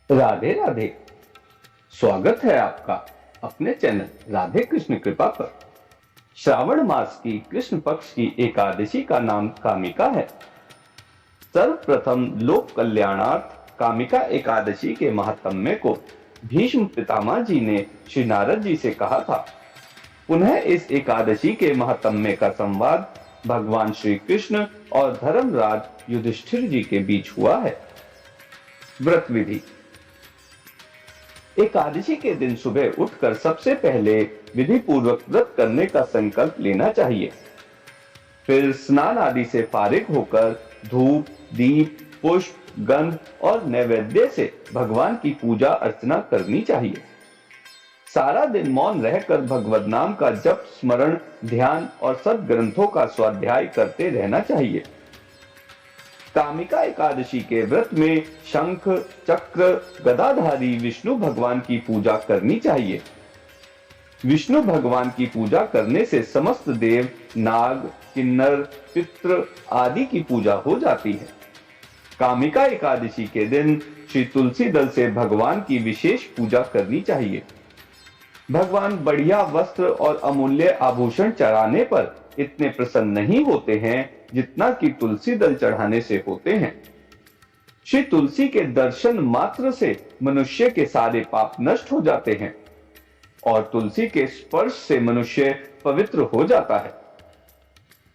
राधे राधे। स्वागत है आपका अपने चैनल राधे कृष्ण कृपा पर। श्रावण मास की कृष्ण पक्ष की एकादशी का नाम कामिका है। सर्वप्रथम लोक कल्याणार्थ कामिका एकादशी के महात्म्य को भीष्म पितामह जी ने श्री नारद जी से कहा था। पुनः इस एकादशी के महात्म्य का संवाद भगवान श्री कृष्ण और धर्मराज युधिष्ठिर जी के बीच हुआ है। व्रत विधि। एकादशी के दिन सुबह उठकर सबसे पहले विधि पूर्वक व्रत करने का संकल्प लेना चाहिए। फिर स्नान आदि से फारिग होकर धूप, दीप, पुष्प, गंध और नैवेद्य से भगवान की पूजा अर्चना करनी चाहिए। सारा दिन मौन रहकर भगवत नाम का जप, स्मरण, ध्यान और सद्ग्रंथों का स्वाध्याय करते रहना चाहिए। कामिका एकादशी के व्रत में शंख, चक्र, गदाधारी विष्णु भगवान की पूजा करनी चाहिए। विष्णु भगवान की पूजा करने से समस्त देव, नाग, किन्नर, पितृ आदि की पूजा हो जाती है। कामिका एकादशी के दिन श्री तुलसी दल से भगवान की विशेष पूजा करनी चाहिए। भगवान बढ़िया वस्त्र और अमूल्य आभूषण चढ़ाने पर इतने प्रसन्न नहीं होते हैं जितना कि तुलसी दल चढ़ाने से होते हैं। श्री तुलसी के दर्शन मात्र से मनुष्य के सारे पाप नष्ट हो जाते हैं और तुलसी के स्पर्श से मनुष्य पवित्र हो जाता है।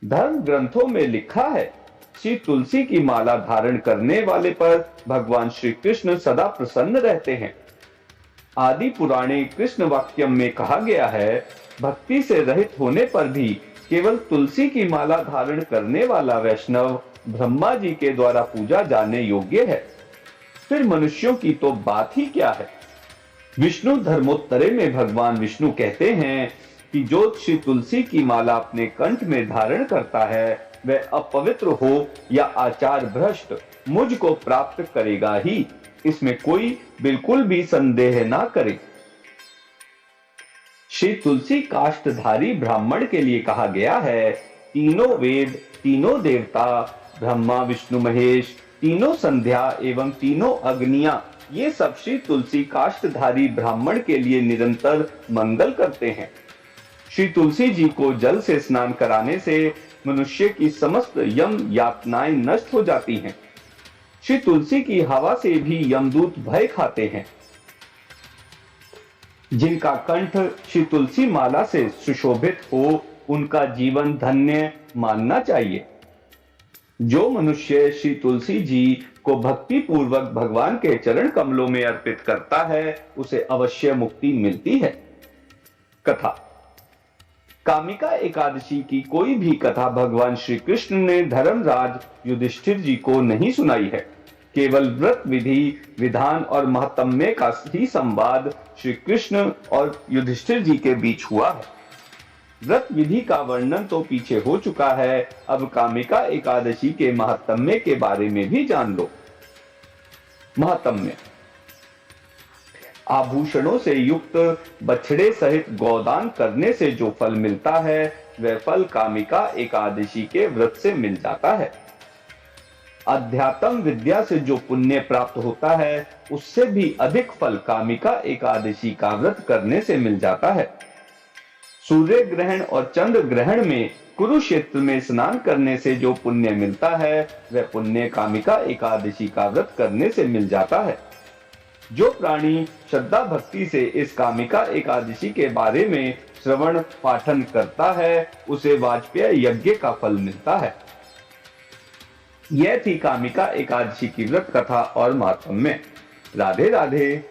धर्म ग्रंथों में लिखा है, श्री तुलसी की माला धारण करने वाले पर भगवान श्री कृष्ण सदा प्रसन्न रहते हैं। आदि पुराणे कृष्ण वाक्यम में कहा गया है, भक्ति से रहित होने पर भी केवल तुलसी की माला धारण करने वाला वैष्णव ब्रह्मा जी के द्वारा पूजा जाने योग्य है। फिर मनुष्यों की तो बात ही क्या है। विष्णु धर्मोत्तरे में भगवान विष्णु कहते हैं कि जो श्री तुलसी की माला अपने कंठ में धारण करता है वह अपवित्र हो या आचार भ्रष्ट मुझको प्राप्त करेगा ही, इसमें कोई बिल्कुल भी संदेह ना करे। श्री तुलसी काष्ठधारी ब्राह्मण के लिए कहा गया है, तीनों वेद, तीनों देवता, ब्रह्मा विष्णु महेश, तीनों संध्या एवं तीनों अग्नियां, ये सब श्री तुलसी काष्ठधारी ब्राह्मण के लिए निरंतर मंगल करते हैं। श्री तुलसी जी को जल से स्नान कराने से मनुष्य की समस्त यम यातनाएं नष्ट हो जाती हैं। श्री तुलसी की हवा से भी यमदूत भय खाते हैं। जिनका कंठ श्री तुलसी माला से सुशोभित हो उनका जीवन धन्य मानना चाहिए। जो मनुष्य श्री तुलसी जी को भक्ति पूर्वक भगवान के चरण कमलों में अर्पित करता है उसे अवश्य मुक्ति मिलती है। कथा। कामिका एकादशी की कोई भी कथा भगवान श्री कृष्ण ने धर्मराज युधिष्ठिर जी को नहीं सुनाई है। केवल व्रत विधि, विधान और महात्म्य का ही संवाद श्री कृष्ण और युधिष्ठिर जी के बीच हुआ है। व्रत विधि का वर्णन तो पीछे हो चुका है, अब कामिका एकादशी के महात्म्य के बारे में भी जान लो। महात्म्य। आभूषणों से युक्त बछड़े सहित गोदान करने से जो फल मिलता है वह फल कामिका एकादशी के व्रत से मिल जाता है। अध्यात्म विद्या से जो पुण्य प्राप्त होता है उससे भी अधिक फल कामिका एकादशी का व्रत करने से मिल जाता है। सूर्य ग्रहण और चंद्र ग्रहण में कुरुक्षेत्र में स्नान करने से जो पुण्य मिलता है वह पुण्य कामिका एकादशी का व्रत करने से मिल जाता है। जो प्राणी श्रद्धा भक्ति से इस कामिका एकादशी के बारे में श्रवण पाठन करता है उसे वाजपेय यज्ञ का फल मिलता है। यह थी कामिका एकादशी की व्रत कथा और महात्म्य। राधे राधे।